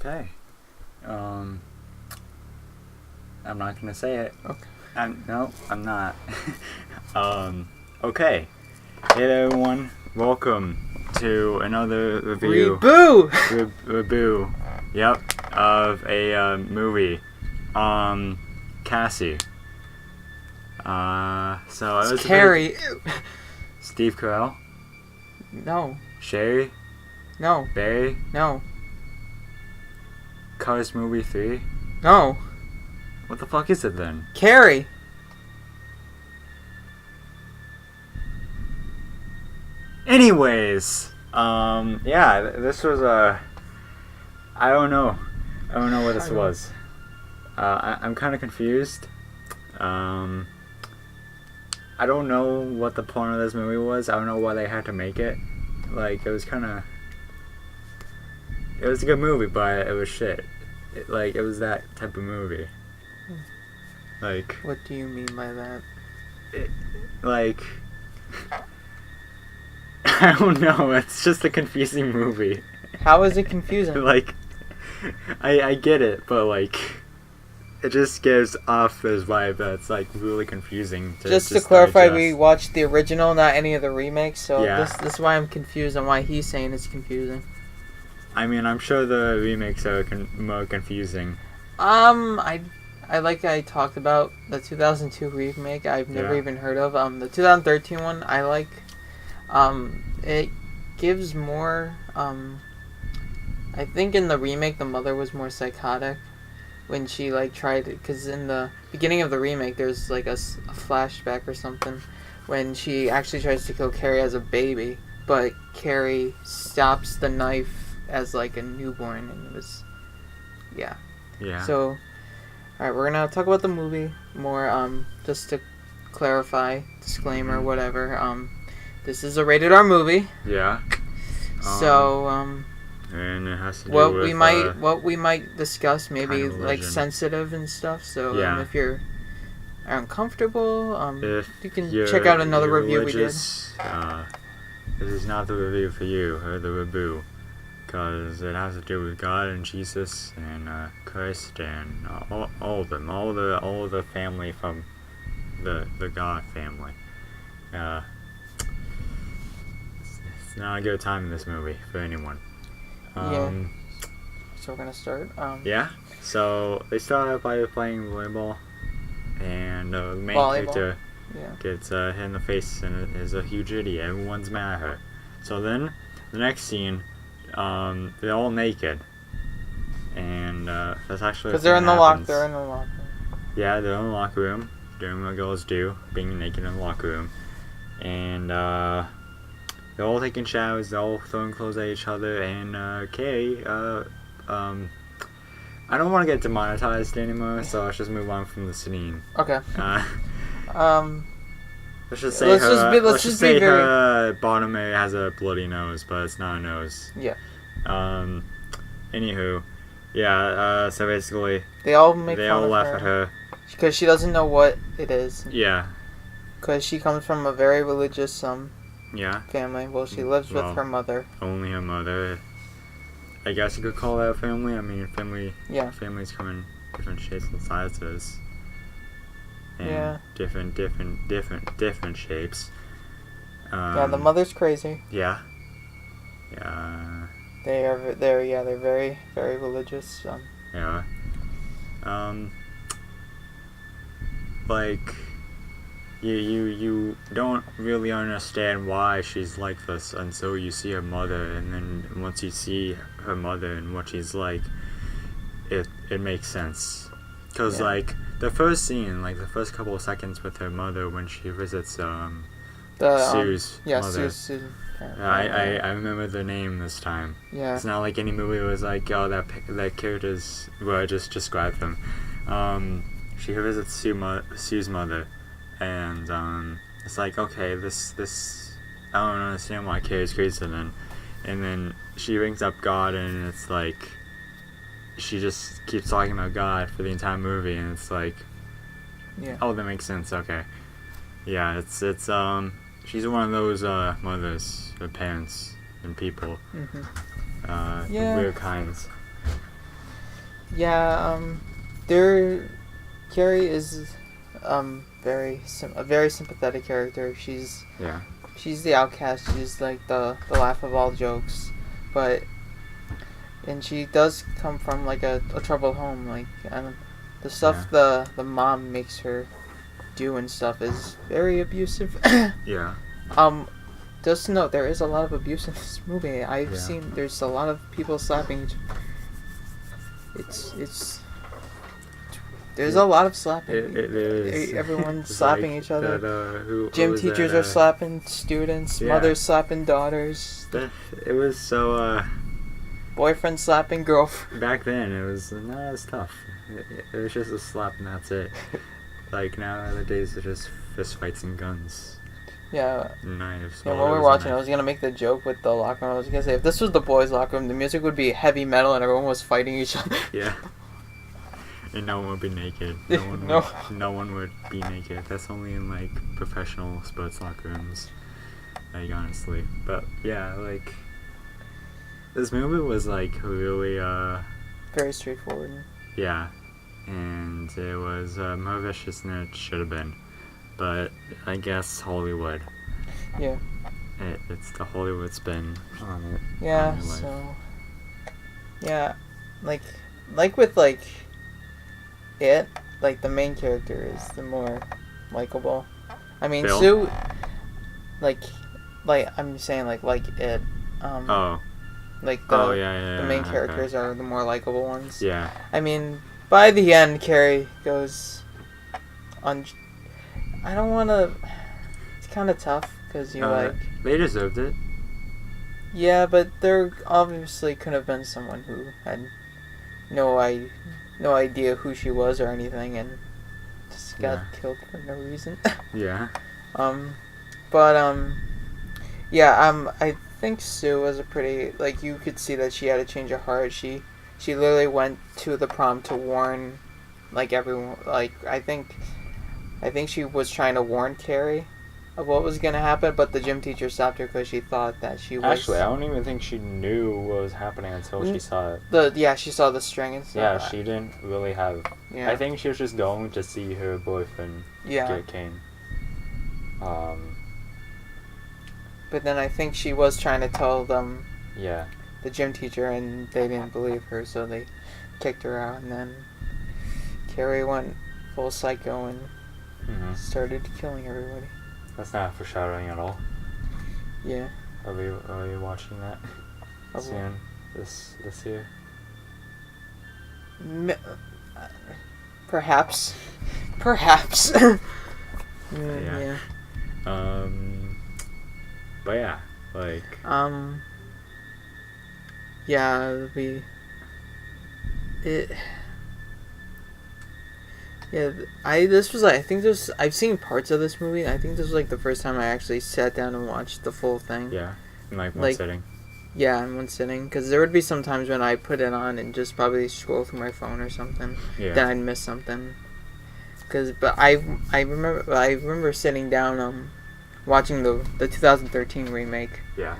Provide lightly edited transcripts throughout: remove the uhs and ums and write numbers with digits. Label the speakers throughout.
Speaker 1: Okay. I'm not gonna say it.
Speaker 2: Okay.
Speaker 1: I'm not. Okay. Hey there, everyone. Welcome to another review. Reboot. Yep. Of a movie. Cassie. So it was
Speaker 2: Carrie.
Speaker 1: Steve Carell.
Speaker 2: No.
Speaker 1: Sherry.
Speaker 2: No.
Speaker 1: Barry.
Speaker 2: No.
Speaker 1: Cars Movie 3.
Speaker 2: No.
Speaker 1: What the fuck is it then?
Speaker 2: Carrie.
Speaker 1: Anyways, yeah, this was I don't know what this was. I'm kind of confused. I don't know what the point of this movie was. I don't know why they had to make it. Like, it was a good movie, but it was shit. It was that type of movie. Like,
Speaker 2: What do you mean by that?
Speaker 1: I don't know. It's just a confusing movie.
Speaker 2: How is it confusing?
Speaker 1: I get it, but it just gives off this vibe that's really confusing.
Speaker 2: Just to clarify, we watched the original, not any of the remakes. So
Speaker 1: yeah.
Speaker 2: This is why I'm confused on why he's saying it's confusing.
Speaker 1: I mean, I'm sure the remakes are more confusing.
Speaker 2: I talked about the 2002 remake. I've never even heard of. The 2013 one I like. It gives more. I think in the remake the mother was more psychotic when she tried it, because in the beginning of the remake there's a flashback or something when she actually tries to kill Carrie as a baby, but Carrie stops the knife as a newborn, and it was yeah. So alright, we're gonna talk about the movie more. Just to clarify, disclaimer, whatever, this is a rated R movie.
Speaker 1: Yeah.
Speaker 2: So
Speaker 1: and it has to do
Speaker 2: what
Speaker 1: with
Speaker 2: we might discuss maybe
Speaker 1: kind of
Speaker 2: sensitive and stuff. So
Speaker 1: yeah.
Speaker 2: If you're uncomfortable,
Speaker 1: if
Speaker 2: you can check out another review
Speaker 1: religious, we did. This is not the review for you, or the review, because it has to do with God and Jesus and Christ and all of them, all of the family from the God family. It's not a good time in this movie for anyone.
Speaker 2: So we're gonna start.
Speaker 1: Yeah. So they start out by playing volleyball, and the main character gets hit in the face and is a huge idiot. Everyone's mad at her. So then the next scene, they're all naked, and that's actually
Speaker 2: because they're in the locker room.
Speaker 1: Yeah, they're in the locker room doing what girls do, being naked in the locker room, and they're all taking showers, they're all throwing clothes at each other, and Carrie, I don't want to get demonetized anymore, so let's just move on from the scene.
Speaker 2: Okay.
Speaker 1: Let's just say her bottom area has a bloody nose, but it's not a nose.
Speaker 2: Yeah.
Speaker 1: Anywho, yeah, so basically
Speaker 2: they all
Speaker 1: laugh at her.
Speaker 2: Because she doesn't know what it is.
Speaker 1: Yeah.
Speaker 2: Because she comes from a very religious family. Well, she lives with her mother.
Speaker 1: Only her mother. I guess you could call that a family. I mean, families come in different shapes and sizes. And different shapes.
Speaker 2: The mother's crazy.
Speaker 1: Yeah.
Speaker 2: They're very, very religious.
Speaker 1: Yeah. You don't really understand why she's like this until you see her mother, and then once you see her mother and what she's like, it makes sense. Because the first scene, the first couple of seconds with her mother when she visits Sue's mother.
Speaker 2: Susan.
Speaker 1: I remember the name this time.
Speaker 2: Yeah. It's
Speaker 1: not like any movie was that characters where I just described them. She visits Sue's mother, and it's okay, this I don't understand why Carrie's crazy then. And then she brings up God, and it's she just keeps talking about God for the entire movie, and it's oh, that makes sense, okay. Yeah, it's she's one of those mothers or parents and people. Weird kinds.
Speaker 2: Yeah, there, Carrie is, a very sympathetic character.
Speaker 1: Yeah.
Speaker 2: She's the outcast. She's like the laugh of all jokes, but and she does come from like a troubled home. Like the stuff the mom makes her do and stuff is very abusive.
Speaker 1: Yeah.
Speaker 2: Just to note, there is a lot of abuse in this movie. I've seen there's a lot of people slapping. It's there's a lot of slapping.
Speaker 1: It is.
Speaker 2: Everyone's slapping each other. Gym teachers
Speaker 1: that,
Speaker 2: are slapping students. Mothers slapping daughters.
Speaker 1: It was so.
Speaker 2: Boyfriend slapping girlfriend.
Speaker 1: Back then, it was tough. It was just a slap and that's it. Like nowadays, it's just fist fights and guns.
Speaker 2: Yeah.
Speaker 1: Knives.
Speaker 2: Yeah, when we were watching, I was gonna make the joke with the locker room. I was gonna say if this was the boys' locker room, the music would be heavy metal and everyone was fighting each other.
Speaker 1: Yeah. And no one would be naked. No one would be naked. That's only in like professional sports locker rooms. Like honestly, but yeah, like this movie was like really
Speaker 2: very straightforward.
Speaker 1: Yeah, and it was more vicious than it should have been, but I guess Hollywood.
Speaker 2: Yeah.
Speaker 1: It's the Hollywood spin on it.
Speaker 2: Yeah. So. Yeah, like with like. It like the main character is the more likable. I mean,
Speaker 1: Bill?
Speaker 2: Sue, like I'm saying like it. Like the main characters are the more likable ones.
Speaker 1: Yeah.
Speaker 2: I mean, by the end, Carrie goes on. I don't want to. It's kind of tough because
Speaker 1: they deserved it.
Speaker 2: Yeah, but there obviously could have been someone who had no idea who she was or anything, and just got killed for no reason.
Speaker 1: Yeah.
Speaker 2: I think Sue was a pretty, like, you could see that she had a change of heart. She literally went to the prom to warn, like, everyone, like, I think she was trying to warn Carrie of what was going to happen, but the gym teacher stopped her because she thought that she was...
Speaker 1: Actually, I don't even think she knew what was happening until she saw it.
Speaker 2: She saw the string and stuff.
Speaker 1: Yeah, she didn't really have...
Speaker 2: Yeah.
Speaker 1: I think she was just going to see her boyfriend get cane.
Speaker 2: But then I think she was trying to tell them...
Speaker 1: Yeah.
Speaker 2: The gym teacher, and they didn't believe her, so they kicked her out, and then Carrie went full psycho and started killing everybody.
Speaker 1: That's not foreshadowing at all.
Speaker 2: Yeah.
Speaker 1: Are we watching that soon? This year?
Speaker 2: Perhaps. Yeah.
Speaker 1: But yeah, like.
Speaker 2: Yeah, it'll be. Yeah, I've seen parts of this movie. I think this was like the first time I actually sat down and watched the full thing.
Speaker 1: Yeah, in like one sitting.
Speaker 2: Yeah, in one sitting. Because there would be some times when I put it on and just probably scroll through my phone or something.
Speaker 1: Yeah.
Speaker 2: Then I'd miss something. But I remember sitting down watching the 2013 remake.
Speaker 1: Yeah.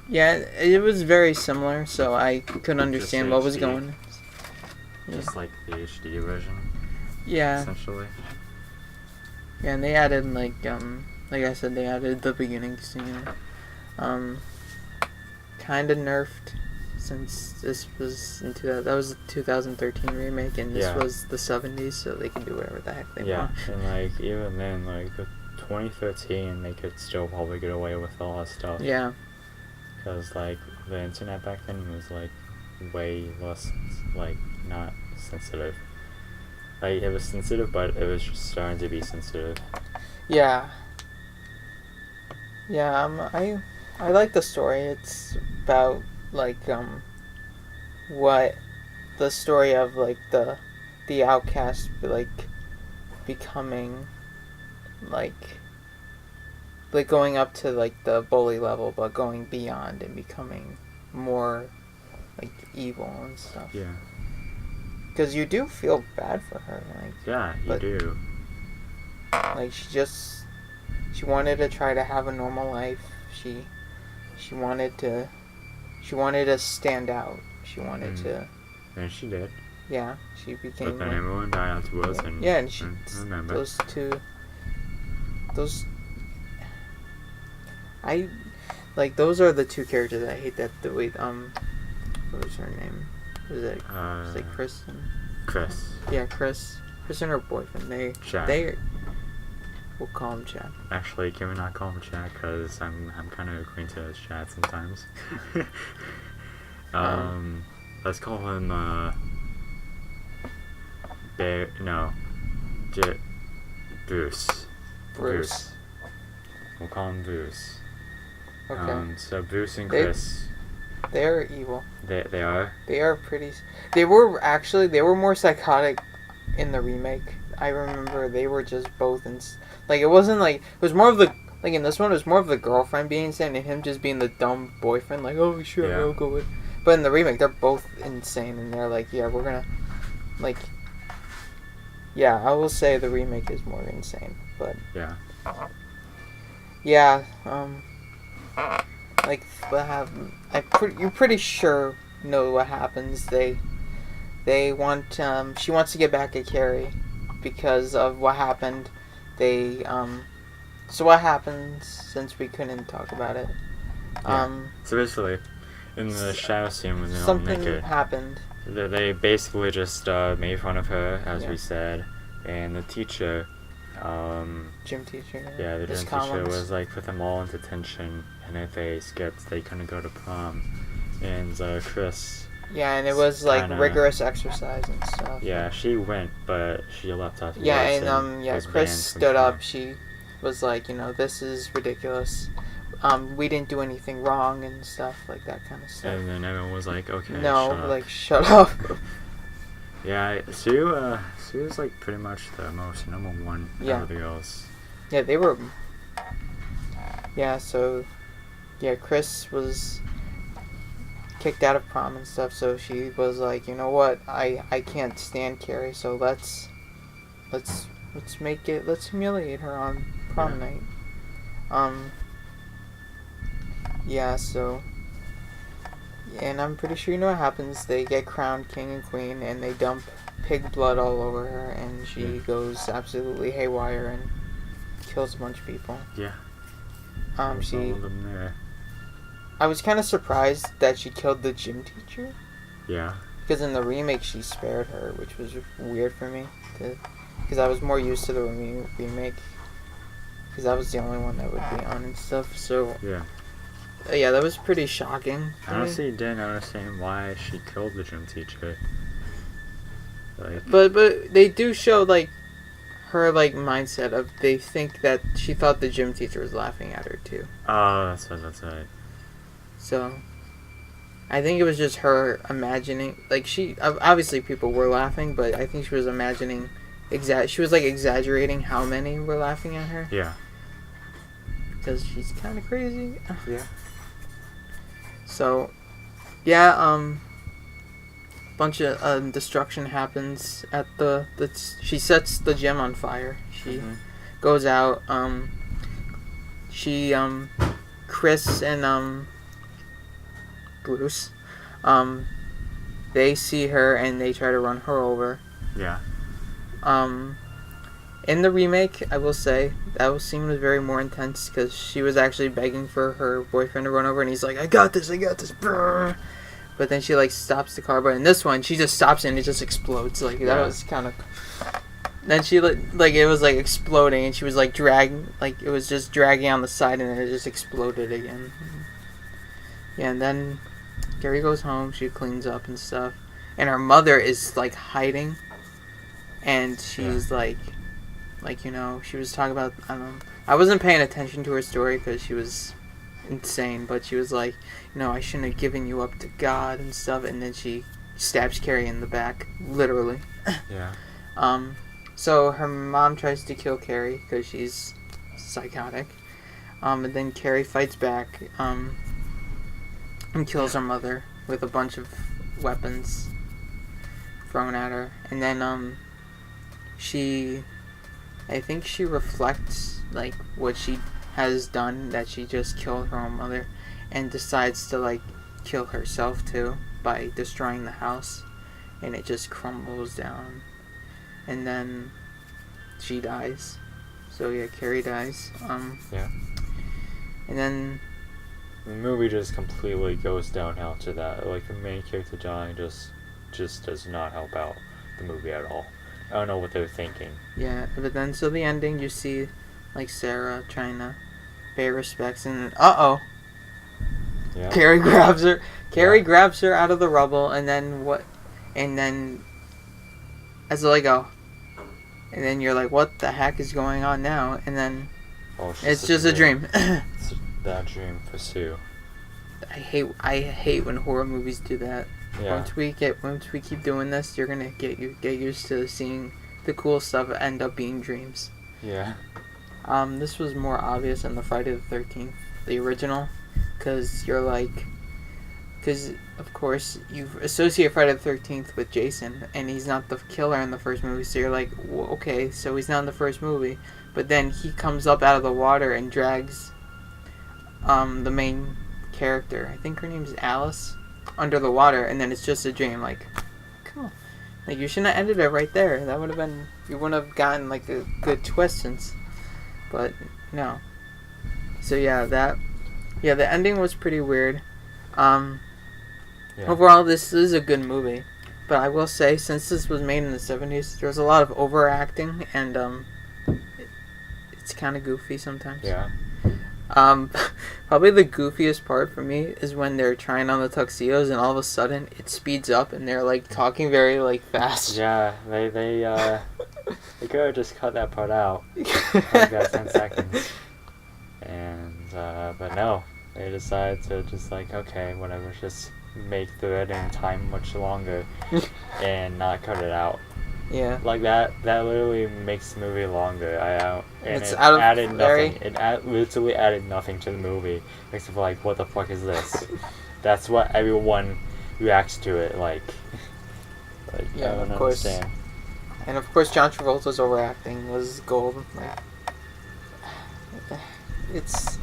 Speaker 2: Yeah, it was very similar, so I couldn't understand what was going on.
Speaker 1: Just like the HD version.
Speaker 2: Yeah.
Speaker 1: Essentially.
Speaker 2: Yeah, and they added like I said, they added the beginning scene. Kind of nerfed, since this was that was the 2013 remake, and this was the 70s, so they can do whatever the heck they want.
Speaker 1: Yeah, and like even then, like the 2013, they could still probably get away with a lot of stuff.
Speaker 2: Yeah.
Speaker 1: Because like the internet back then was like way less like not sensitive. Like it was sensitive, but it was just starting to be sensitive.
Speaker 2: Yeah. Yeah. I like the story. It's about like what the story of like the outcast like becoming like going up to like the bully level, but going beyond and becoming more like evil and stuff.
Speaker 1: Yeah.
Speaker 2: Because you do feel bad for her, like.
Speaker 1: Yeah, you do.
Speaker 2: Like she wanted to try to have a normal life. She wanted to stand out. She wanted to
Speaker 1: And she did.
Speaker 2: Yeah, she became.
Speaker 1: But then everyone died afterwards, and
Speaker 2: yeah, and she.
Speaker 1: I remember.
Speaker 2: Those two. Those. I. Like, those are the two characters I hate that the wait, what was her name? Was it Kristen?
Speaker 1: Chris.
Speaker 2: Yeah, Chris and her boyfriend,
Speaker 1: Jack.
Speaker 2: We'll call him Chad.
Speaker 1: Actually, can we not call him Chad? Because I'm kind of acquainted as Chad sometimes. Let's call him, Bruce.
Speaker 2: Bruce.
Speaker 1: We'll call him Bruce.
Speaker 2: Okay.
Speaker 1: So Bruce and Chris.
Speaker 2: They're evil.
Speaker 1: They are?
Speaker 2: They are pretty... They were more psychotic in the remake. I remember they were just both like, it wasn't like... It was more of the... Like, in this one, it was more of the girlfriend being insane and him just being the dumb boyfriend. Like, oh, sure,
Speaker 1: yeah.
Speaker 2: I'll go with... But in the remake, they're both insane. And they're like, yeah, we're gonna... Like... Yeah, I will say the remake is more insane. But...
Speaker 1: Yeah.
Speaker 2: Yeah, like, what happened? You're pretty sure know what happens. They want, she wants to get back at Carrie because of what happened. So what happens, since we couldn't talk about it?
Speaker 1: Yeah. So basically, in the shower scene when they're all
Speaker 2: something
Speaker 1: naked,
Speaker 2: happened.
Speaker 1: They basically just made fun of her, as
Speaker 2: Yeah.
Speaker 1: we said, and the teacher,
Speaker 2: gym teacher.
Speaker 1: yeah, the gym teacher was like put them all into tension, and if they skipped, they couldn't go to prom. And Chris.
Speaker 2: Yeah, and it was like rigorous exercise and stuff.
Speaker 1: Yeah, she went, but she left off.
Speaker 2: Yeah, and Chris stood up. She was like, this is ridiculous. We didn't do anything wrong and stuff, like that kind of stuff.
Speaker 1: And then everyone was like, okay,
Speaker 2: shut up.
Speaker 1: Yeah, Sue was like pretty much the most number one out of the girls.
Speaker 2: Yeah, they were. Yeah, so, yeah, Chris was kicked out of prom and stuff, so she was like, you know what, I can't stand Carrie, so let's humiliate her on prom night. Yeah, so, and I'm pretty sure you know what happens. They get crowned king and queen, and they dump pig blood all over her, and she goes absolutely haywire and kills a bunch of people.
Speaker 1: Yeah.
Speaker 2: All of them there. I was kind of surprised that she killed the gym teacher.
Speaker 1: Yeah.
Speaker 2: Because in the remake, she spared her, which was weird for me. Because I was more used to the remake. Because that was the only one that would be on and stuff. So
Speaker 1: yeah.
Speaker 2: Yeah, that was pretty shocking.
Speaker 1: I honestly didn't understand why she killed the gym teacher. Like,
Speaker 2: but they do show like her like mindset of they think that she thought the gym teacher was laughing at her too.
Speaker 1: Oh, that's right.
Speaker 2: So I think it was just her imagining, like, she obviously people were laughing, but I think she was imagining she was like exaggerating how many were laughing at her.
Speaker 1: Yeah.
Speaker 2: Because she's kind of crazy.
Speaker 1: Yeah.
Speaker 2: So, yeah, bunch of destruction happens at she sets the gym on fire. She goes out, Chris and, Bruce, they see her and they try to run her over.
Speaker 1: Yeah.
Speaker 2: In the remake, I will say, that scene was very more intense because she was actually begging for her boyfriend to run over and he's like, I got this, brr. But then she, like, stops the car. But in this one, she just stops and it just explodes. Like, that was kind of... Then she, like, it was, like, exploding and she was, like, dragging... Like, it was just dragging on the side and then it just exploded again. Yeah, and then Carrie goes home. She cleans up and stuff. And her mother is, like, hiding. And she's, like, she was talking about... I don't know. I wasn't paying attention to her story because she was insane. But she was like... I shouldn't have given you up to God and stuff. And then she stabs Carrie in the back. Literally.
Speaker 1: Yeah.
Speaker 2: So her mom tries to kill Carrie because she's psychotic. And then Carrie fights back. And kills her mother with a bunch of weapons thrown at her. And then, I think she reflects, like, what she has done, that she just killed her own mother. And decides to, like, kill herself too by destroying the house. and it just crumbles down, and then she dies. So yeah, Carrie dies.
Speaker 1: Yeah.
Speaker 2: And then
Speaker 1: the movie just completely goes downhill to that. Like, the main character dying just does not help out the movie at all. I don't know what they're thinking.
Speaker 2: yeah, but then so the ending, you see like Sarah trying to pay respects, and
Speaker 1: Yeah.
Speaker 2: Carrie grabs her. Carrie grabs her out of the rubble, and then what? And then as like and then you're like, what the heck is going on now? And then it's just a dream.
Speaker 1: It's a bad dream for Sue.
Speaker 2: I hate when horror movies do that.
Speaker 1: Yeah.
Speaker 2: Once we keep doing this, you're gonna get used to seeing the cool stuff end up being dreams.
Speaker 1: Yeah.
Speaker 2: This was more obvious in the Friday the 13th, the original, because of course you associate Friday the 13th with Jason, and he's not the killer in the first movie, so you're like, okay, so he's not in the first movie, but then he comes up out of the water and drags the main character, I think her name's Alice, under the water, and then it's just a dream. Like, come on, like, you shouldn't have ended it right there. That would have been, you wouldn't have gotten like a good twist, but no. So the ending was pretty weird. Overall, this is a good movie, but I will say, since this was made in the 70s, there was a lot of overacting, and it's kind of goofy sometimes.
Speaker 1: Yeah.
Speaker 2: Probably the goofiest part for me is when they're trying on the tuxedos, and all of a sudden it speeds up, and they're like talking very like fast.
Speaker 1: Yeah, they could have just cut that part out, like that 10 seconds, and but no, they decided to just like, okay, whatever, just make the editing time much longer and not cut it out.
Speaker 2: Yeah.
Speaker 1: Like that literally makes the movie longer.
Speaker 2: Nothing.
Speaker 1: It literally added nothing to the movie except for like, what the fuck is this? That's what everyone reacts to it like.
Speaker 2: Yeah,
Speaker 1: I don't
Speaker 2: of course.
Speaker 1: understand.
Speaker 2: And of course, John Travolta's overacting was gold. Like, it's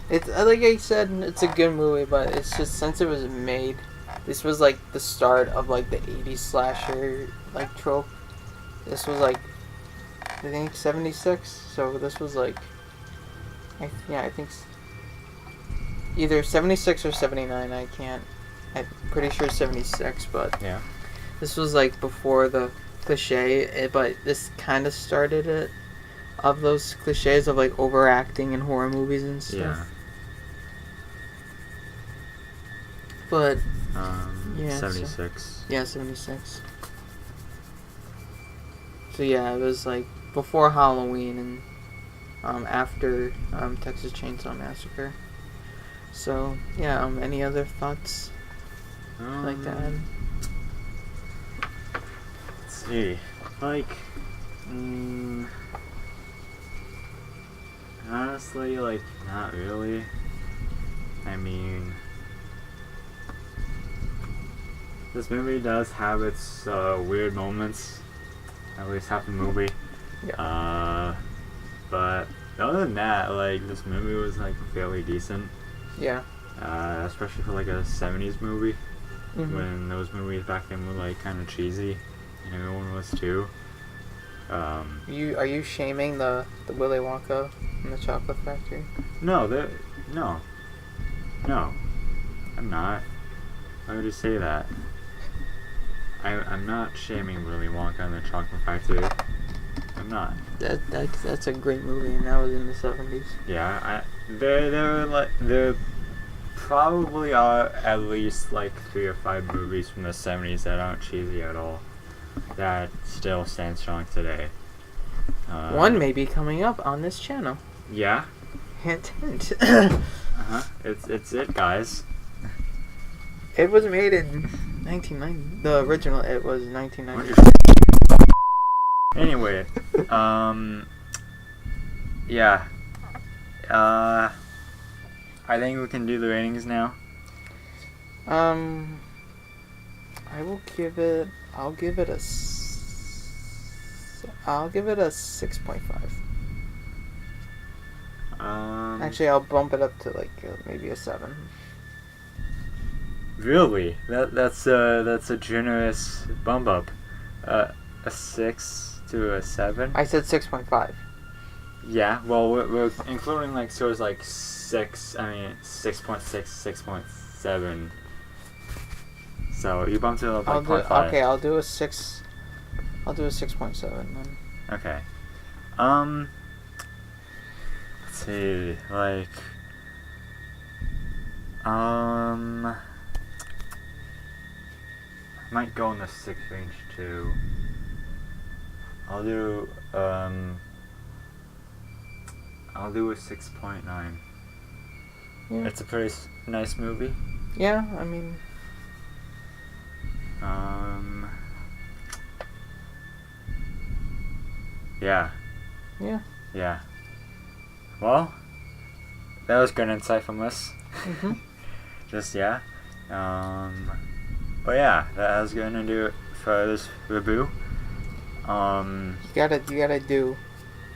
Speaker 2: like I said, it's a good movie, but it's just, since it was made, this was like the start of like the 80s slasher like trope. This was like, I think 76, so this was like, I think either 76 or 79, I'm pretty sure 76, but
Speaker 1: yeah,
Speaker 2: this was like before the cliche, but this kind of started it, of those cliches of like overacting in horror movies and stuff.
Speaker 1: Yeah.
Speaker 2: But
Speaker 1: 76.
Speaker 2: 76. So yeah, it was like before Halloween and after Texas Chainsaw Massacre. So yeah, any other thoughts like that?
Speaker 1: Let's see, like, honestly, like, not really. I mean, this movie does have its weird moments. At least half the movie.
Speaker 2: Yeah.
Speaker 1: But other than that, like, this movie was like fairly decent.
Speaker 2: Yeah.
Speaker 1: Especially for like a 70s movie.
Speaker 2: Mm-hmm.
Speaker 1: When those movies back then were like kind of cheesy, and everyone was too.
Speaker 2: Are you shaming the Willy Wonka and the Chocolate Factory?
Speaker 1: No, I'm not. Why would you say that? I'm not shaming Willy Wonka and the Chocolate Factory. I'm not.
Speaker 2: That's a great movie, and that was in the 70s.
Speaker 1: Yeah, there probably are at least like 3 or 5 movies from the 70s that aren't cheesy at all, that still stand strong today.
Speaker 2: One may be coming up on this channel.
Speaker 1: Yeah.
Speaker 2: Hint, hint.
Speaker 1: It's it, guys.
Speaker 2: It was made in 1990. The original, it was 1990.
Speaker 1: Anyway, yeah. I think we can do the ratings now.
Speaker 2: I'll give it a 6.5. Actually, I'll bump it up to like maybe a 7.
Speaker 1: Really? That's a generous bump up. A 6 to a 7.
Speaker 2: I said 6.5.
Speaker 1: Yeah. Well, we're including like shows like 6. I mean 6.6, 6.7. So you bumped it up like 0.5.
Speaker 2: Okay, I'll do a 6. I'll do a 6.7 then.
Speaker 1: Okay. Let's see. Like. I might go in the 6 range too. I'll do a 6.9.
Speaker 2: Yeah.
Speaker 1: It's a pretty nice movie.
Speaker 2: Yeah, I mean.
Speaker 1: Yeah.
Speaker 2: Yeah.
Speaker 1: Yeah. Well, that was good insight from us.
Speaker 2: Mhm.
Speaker 1: Just yeah. But yeah, that was gonna do it for this review.
Speaker 2: You gotta do.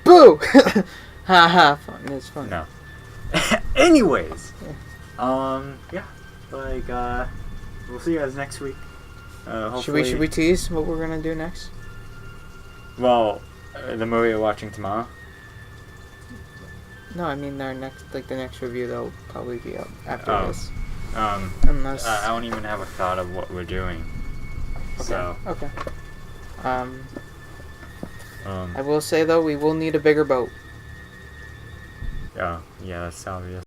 Speaker 2: Boo! Haha, fun. It's fun.
Speaker 1: No. Anyways.
Speaker 2: Yeah.
Speaker 1: Yeah. Like we'll see you guys next week. Hopefully.
Speaker 2: Should we tease what we're gonna do next?
Speaker 1: Well, the movie we're watching tomorrow.
Speaker 2: No, I mean the next review that'll probably be up after
Speaker 1: Oh.
Speaker 2: this.
Speaker 1: Unless I don't even have a thought of what we're doing.
Speaker 2: Okay.
Speaker 1: So.
Speaker 2: Okay. I will say though, we will need a bigger boat.
Speaker 1: Oh, yeah, that's obvious.